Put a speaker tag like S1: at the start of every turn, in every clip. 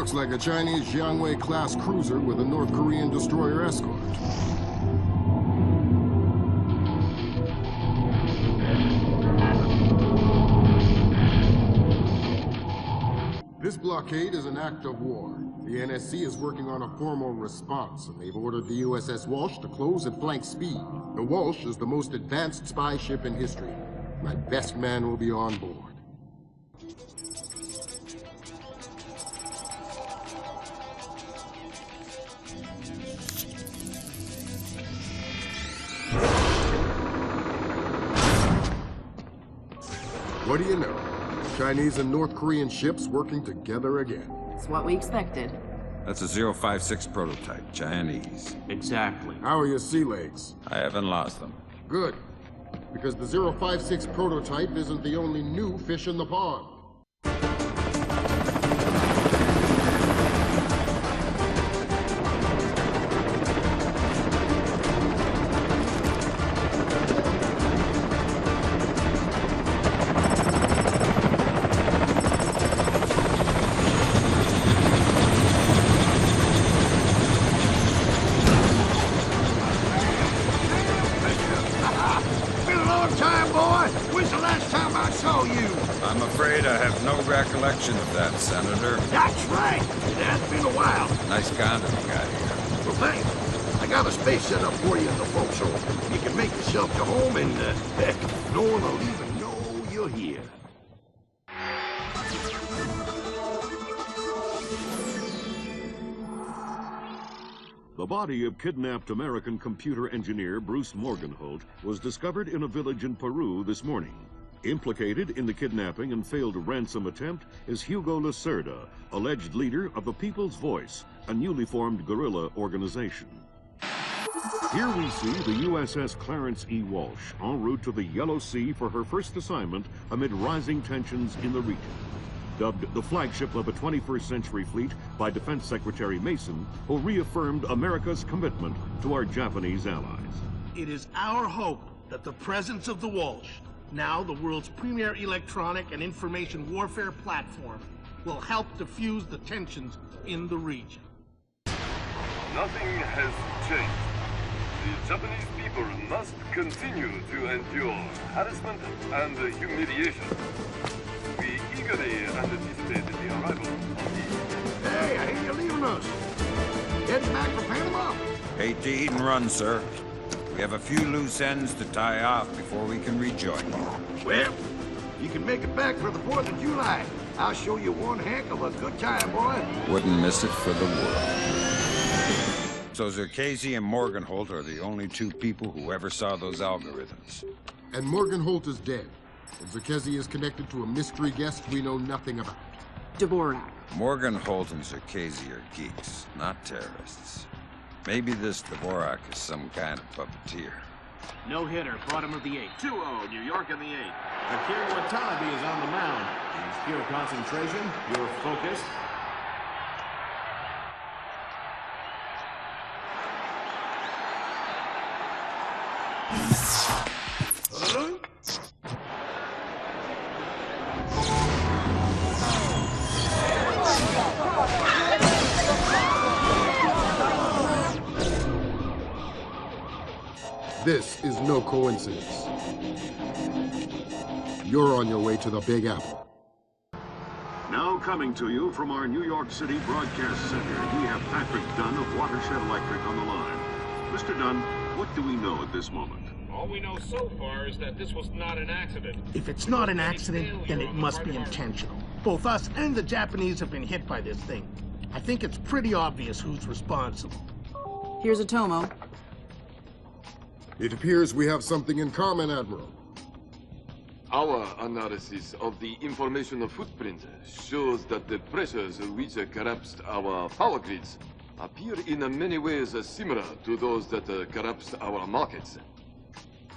S1: Looks like a Chinese Jiangwei-class cruiser with a North Korean destroyer escort. This blockade is an act of war. The NSC is working on a formal response, and they've ordered the USS Walsh to close at flank speed. The Walsh is the most advanced spy ship in history. My best man will be on board. What do you know? Chinese and North Korean ships working together again.
S2: It's what we expected.
S3: That's a 056 prototype, Chinese.
S4: Exactly.
S1: How are your sea legs?
S3: I haven't lost them.
S1: Good. Because the 056 prototype isn't the only new fish in the pond.
S3: Recollection of that, Senator.
S5: That's right. It has been a while.
S3: Nice condom you got here.
S5: Well, thanks. I got a space set up for you in the forecastle. You can make yourself to home, and heck, no one will even know you're here.
S6: The body of kidnapped American computer engineer Bruce Morgenholt was discovered in a village in Peru this morning. Implicated in the kidnapping and failed ransom attempt is Hugo Lacerda, alleged leader of the People's Voice, a newly formed guerrilla organization. Here we see the USS Clarence E. Walsh en route to the Yellow Sea for her first assignment amid rising tensions in the region. Dubbed the flagship of a 21st century fleet by Defense Secretary Mason, who reaffirmed America's commitment to our Japanese allies.
S7: It is our hope that the presence of the Walsh, now the world's premier electronic and information warfare platform, will help diffuse the tensions in the region.
S8: Nothing has changed. The Japanese people must continue to endure harassment and humiliation. We eagerly anticipate the arrival of the...
S5: Hey, I hear you're leaving us. Heading back for Panama?
S3: Hate to eat and run, sir. We have a few loose ends to tie off before we can rejoin you.
S5: Well, you can make it back for the 4th of July. I'll show you one heck of a good time, boy.
S3: Wouldn't miss it for the world. So Zherkhezi and Morgenholt are the only two people who ever saw those algorithms.
S1: And Morgenholt is dead. And Zherkhezi is connected to a mystery guest we know nothing about.
S2: Dvorak.
S3: Morgenholt and Zherkhezi are geeks, not terrorists. Maybe this Dvorak is some kind of puppeteer.
S4: No hitter, bottom of the 8th. 2-0, New York in the 8th. Akira Watanabe is on the mound. He's pure concentration, pure focus.
S1: This is no coincidence. You're on your way to the Big Apple.
S6: Now coming to you from our New York City broadcast center, we have Patrick Dunn of Watershed Electric on the line. Mr. Dunn, what do we know at this moment?
S9: All we know so far is that this was not an accident.
S7: If it's not an accident, then it must be intentional. Both us and the Japanese have been hit by this thing. I think it's pretty obvious who's responsible.
S2: Here's Otomo.
S1: It appears we have something in common, Admiral.
S8: Our analysis of the information footprint shows that the pressures which collapsed our power grids appear in many ways similar to those that collapsed our markets.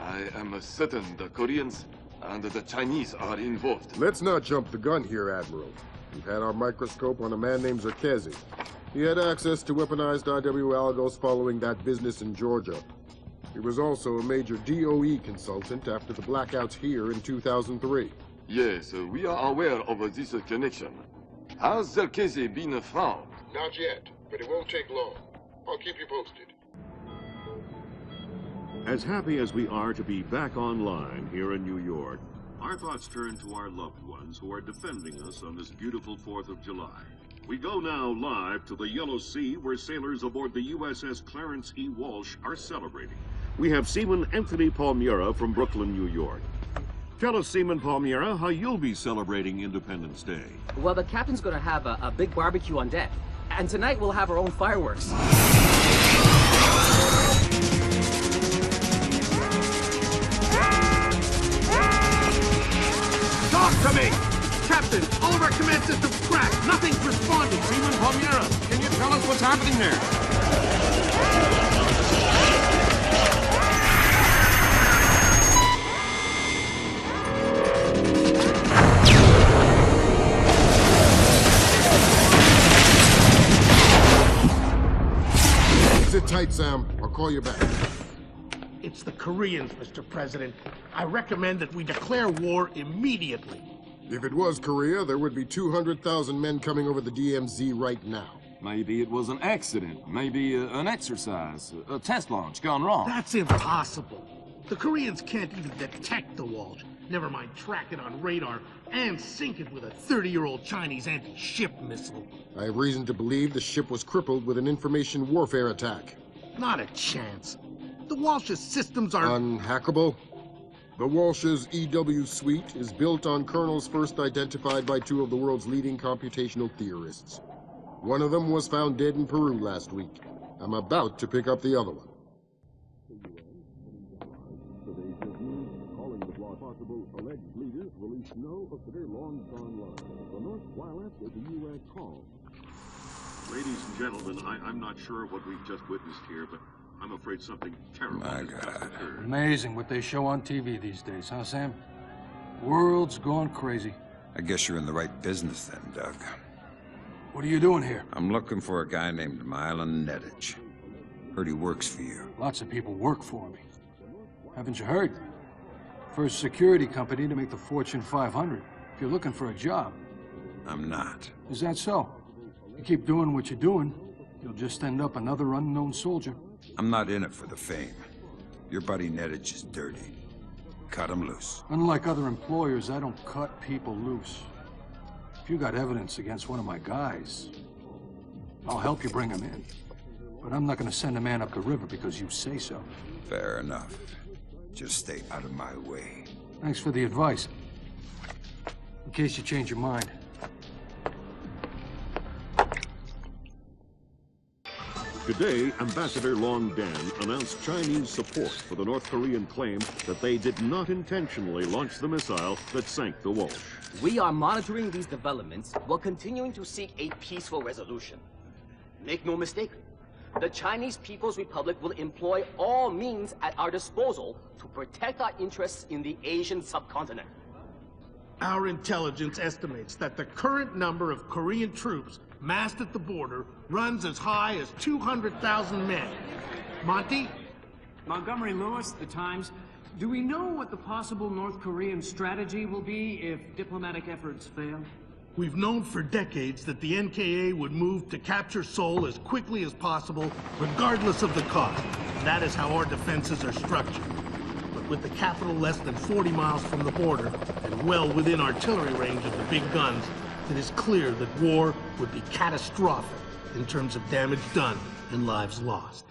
S8: I am certain the Koreans and the Chinese are involved.
S1: Let's not jump the gun here, Admiral. We've had our microscope on a man named Zherkhezi. He had access to weaponized IW algos following that business in Georgia. He was also a major DOE consultant after the blackouts here in 2003.
S8: Yes, we are aware of this connection. Has Zherkhezi been found?
S1: Not yet, but it won't take long. I'll keep you posted.
S6: As happy as we are to be back online here in New York, our thoughts turn to our loved ones who are defending us on this beautiful 4th of July. We go now live to the Yellow Sea, where sailors aboard the USS Clarence E. Walsh are celebrating. We have Seaman Anthony Palmieri from Brooklyn, New York. Tell us, Seaman Palmieri, how you'll be celebrating Independence Day.
S10: Well, the captain's gonna have a big barbecue on deck. And tonight we'll have our own fireworks.
S7: Talk to me! Captain, all of our command systems cracked. Nothing's responding.
S4: Seaman Palmieri, can you tell us what's happening there?
S1: Sit tight, Sam. I'll call you back.
S7: It's the Koreans, Mr. President. I recommend that we declare war immediately.
S1: If it was Korea, there would be 200,000 men coming over the DMZ right now.
S11: Maybe it was an accident. Maybe an exercise. A test launch gone wrong.
S7: That's impossible. The Koreans can't even detect the Walsh. Never mind track it on radar and sink it with a 30-year-old Chinese anti-ship missile.
S1: I have reason to believe the ship was crippled with an information warfare attack.
S7: Not a chance. The Walsh's systems are...
S1: Unhackable? The Walsh's EW suite is built on kernels first identified by 2 of the world's leading computational theorists. One of them was found dead in Peru last week. I'm about to pick up the other one.
S6: Possible alleged leaders released no of their long-gone lives. The North Violence is a U.S. call. Ladies and gentlemen, I'm not sure what we've just witnessed here, but I'm afraid something terrible has just occurred.
S12: Amazing what they show on TV these days, huh, Sam? World's gone crazy.
S3: I guess you're in the right business then, Doug.
S12: What are you doing here?
S3: I'm looking for a guy named Milan Nedić. Heard he works for you.
S12: Lots of people work for me. Haven't you heard? First security company to make the Fortune 500. If you're looking for a job.
S3: I'm not.
S12: Is that so? You keep doing what you're doing, you'll just end up another unknown soldier.
S3: I'm not in it for the fame. Your buddy Nedić is dirty. Cut him loose.
S12: Unlike other employers, I don't cut people loose. If you got evidence against one of my guys, I'll help you bring him in. But I'm not going to send a man up the river because you say so.
S3: Fair enough. Just stay out of my way.
S12: Thanks for the advice. In case you change your mind.
S6: Today, Ambassador Long Dan announced Chinese support for the North Korean claim that they did not intentionally launch the missile that sank the Walsh.
S10: We are monitoring these developments while continuing to seek a peaceful resolution. Make no mistake, the Chinese People's Republic will employ all means at our disposal to protect our interests in the Asian subcontinent.
S7: Our intelligence estimates that the current number of Korean troops massed at the border runs as high as 200,000 men. Monty?
S13: Montgomery Lewis, The Times. Do we know what the possible North Korean strategy will be if diplomatic efforts fail?
S7: We've known for decades that the NKA would move to capture Seoul as quickly as possible, regardless of the cost. That is how our defenses are structured. But with the capital less than 40 miles from the border, and well within artillery range of the big guns, it is clear that war would be catastrophic in terms of damage done and lives lost.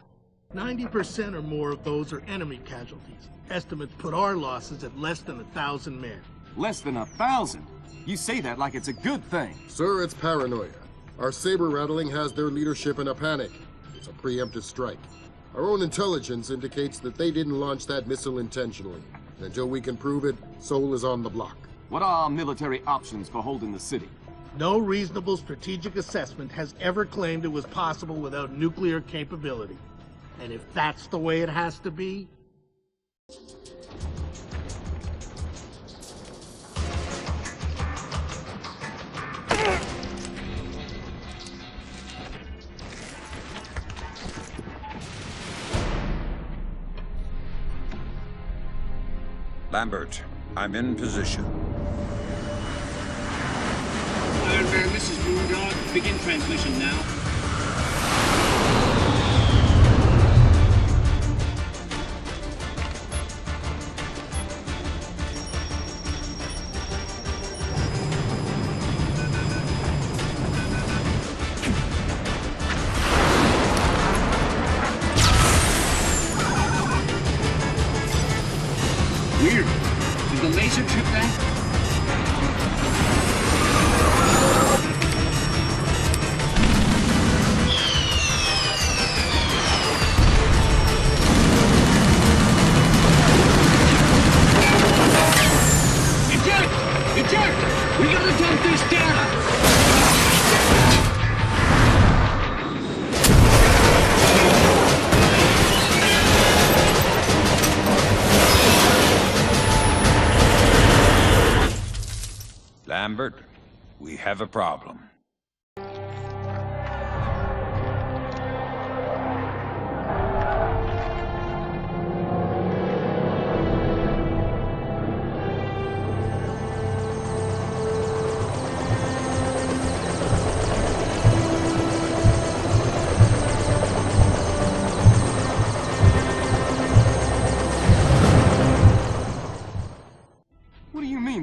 S7: 90% or more of those are enemy casualties. Estimates put our losses at less than 1,000 men.
S11: Less than 1,000? You say that like it's a good thing.
S1: Sir, it's paranoia. Our saber rattling has their leadership in a panic. It's a preemptive strike. Our own intelligence indicates that they didn't launch that missile intentionally. And until we can prove it, Seoul is on the block.
S11: What are our military options for holding the city?
S7: No reasonable strategic assessment has ever claimed it was possible without nuclear capability. And if that's the way it has to be...
S3: Lambert, I'm in position.
S13: This is Moondog. Begin transmission now. Weird. Did the laser trip that?
S14: We gotta dump this data!
S3: Lambert, we have a problem.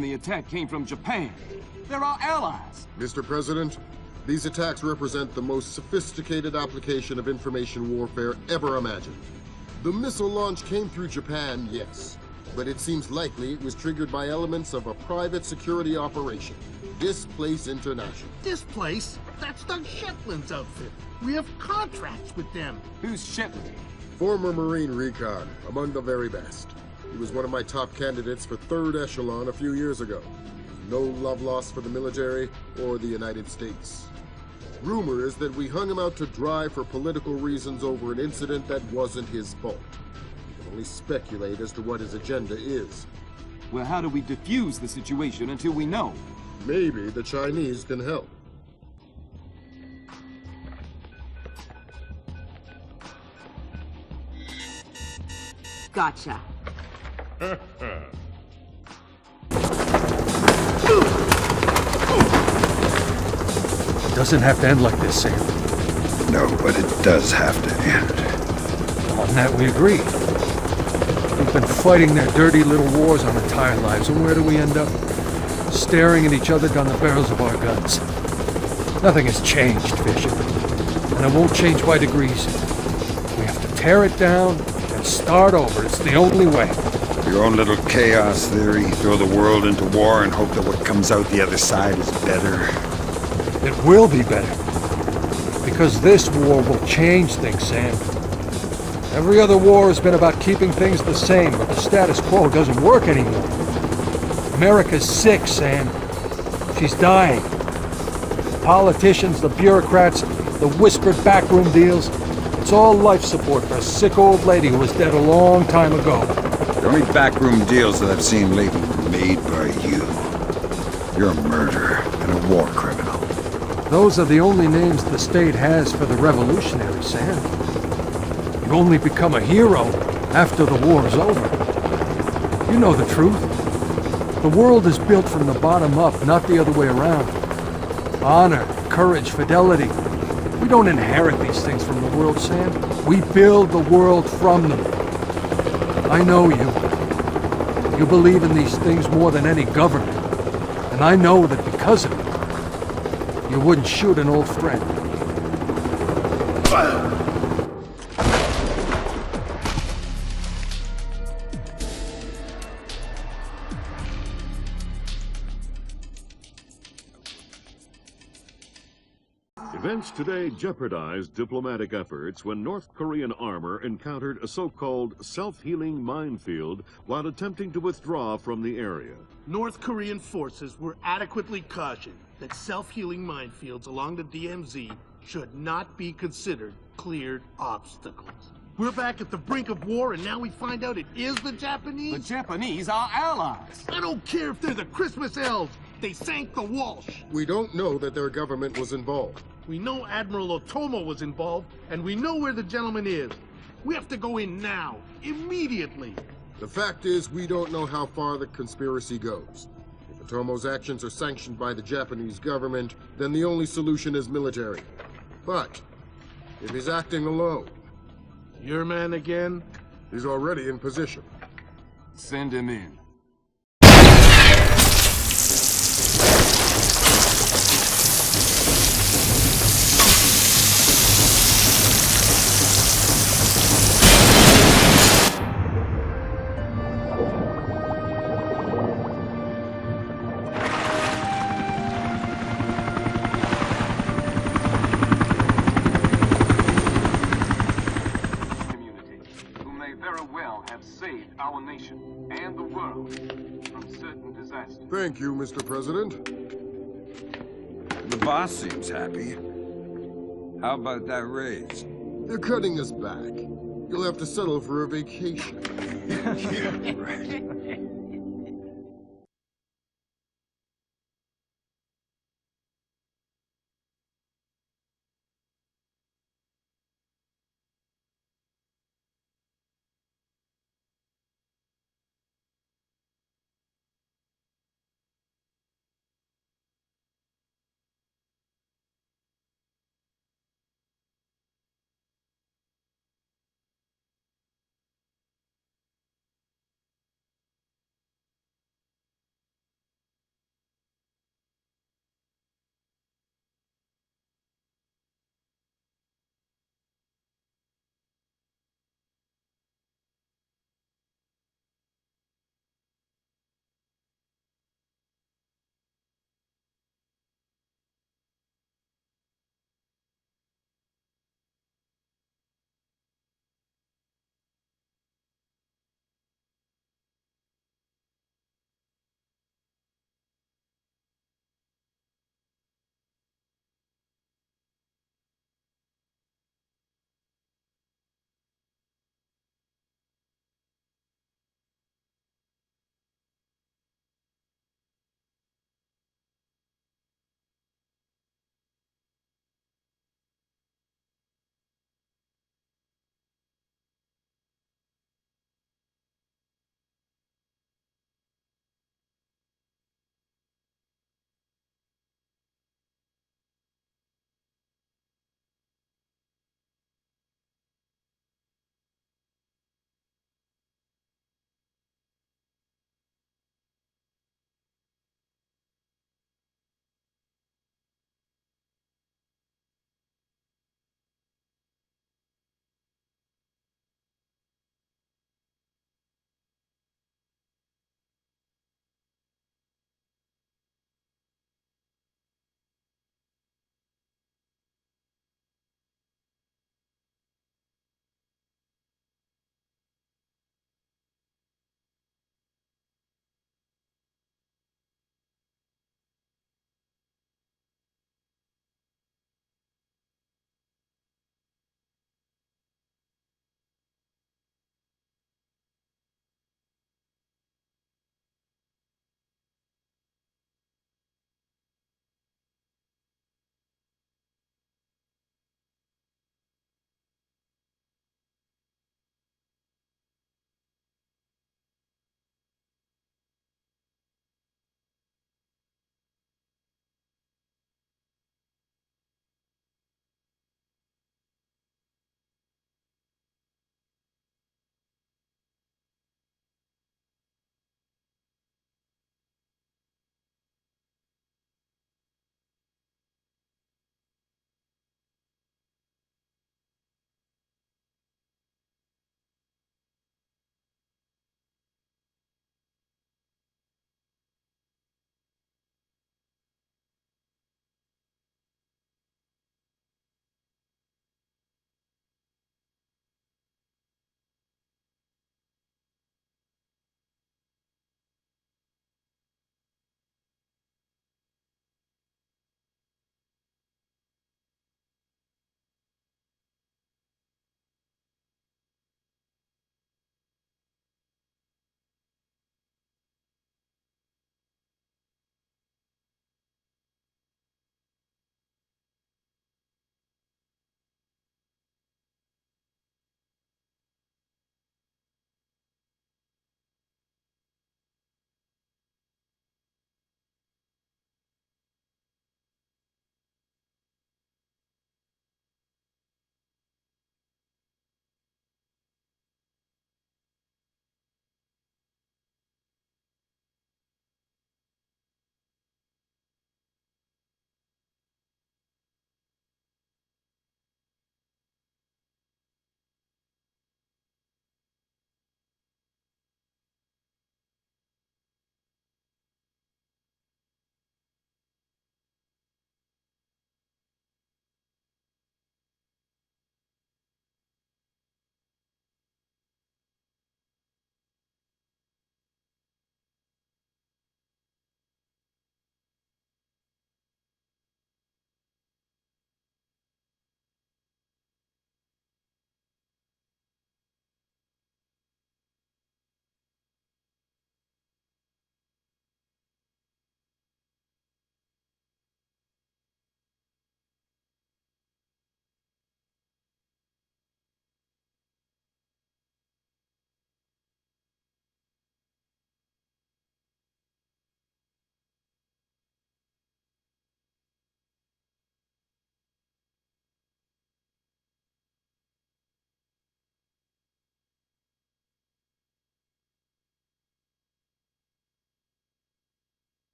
S11: The attack came from Japan. They're our allies.
S1: Mr. President, these attacks represent the most sophisticated application of information warfare ever imagined. The missile launch came through Japan, yes, but it seems likely it was triggered by elements of a private security operation, Displace International.
S7: Displace? That's Doug Shetland's outfit. We have contracts with them.
S11: Who's Shetland?
S1: Former Marine recon, among the very best. He was one of my top candidates for Third Echelon a few years ago. No love lost for the military or the United States. Rumor is that we hung him out to dry for political reasons over an incident that wasn't his fault. We can only speculate as to what his agenda is.
S11: Well, how do we defuse the situation until we know?
S1: Maybe the Chinese can help.
S2: Gotcha.
S12: Doesn't have to end like this, Sam.
S3: No, but it does have to end.
S12: On that we agree. We've been fighting their dirty little wars our entire lives, and where do we end up? Staring at each other down the barrels of our guns. Nothing has changed, Fisher. And it won't change by degrees. We have to tear it down and start over. It's the only way.
S3: Your own little chaos theory, throw the world into war and hope that what comes out the other side is better.
S12: It will be better. Because this war will change things, Sam. Every other war has been about keeping things the same, but the status quo doesn't work anymore. America's sick, Sam. She's dying. The politicians, the bureaucrats, the whispered backroom deals, it's all life support for a sick old lady who was dead a long time ago.
S3: The only backroom deals that I've seen lately were made by you. You're a murderer and a war criminal.
S12: Those are the only names the state has for the revolutionaries, Sam. You only become a hero after the war is over. You know the truth. The world is built from the bottom up, not the other way around. Honor, courage, fidelity. We don't inherit these things from the world, Sam. We build the world from them. I know you. You believe in these things more than any government. And I know that because of it, you wouldn't shoot an old friend.
S6: Events today jeopardized diplomatic efforts when North Korean armor encountered a so-called self-healing minefield while attempting to withdraw from the area.
S7: North Korean forces were adequately cautioned that self-healing minefields along the DMZ should not be considered cleared obstacles. We're back at the brink of war, and now we find out it is the Japanese?
S11: The Japanese are allies.
S7: I don't care if they're the Christmas elves. They sank the Walsh.
S1: We don't know that their government was involved.
S7: We know Admiral Otomo was involved, and we know where the gentleman is. We have to go in now, immediately.
S1: The fact is, we don't know how far the conspiracy goes. If Otomo's actions are sanctioned by the Japanese government, then the only solution is military. But if he's acting alone...
S7: Your man again?
S1: He's already in position.
S11: Send him in.
S9: Our nation and the world from certain disasters.
S1: Thank you, Mr. President.
S3: The boss seems happy. How about that raise?
S1: They're cutting us back. You'll have to settle for a vacation.
S3: Yeah, right.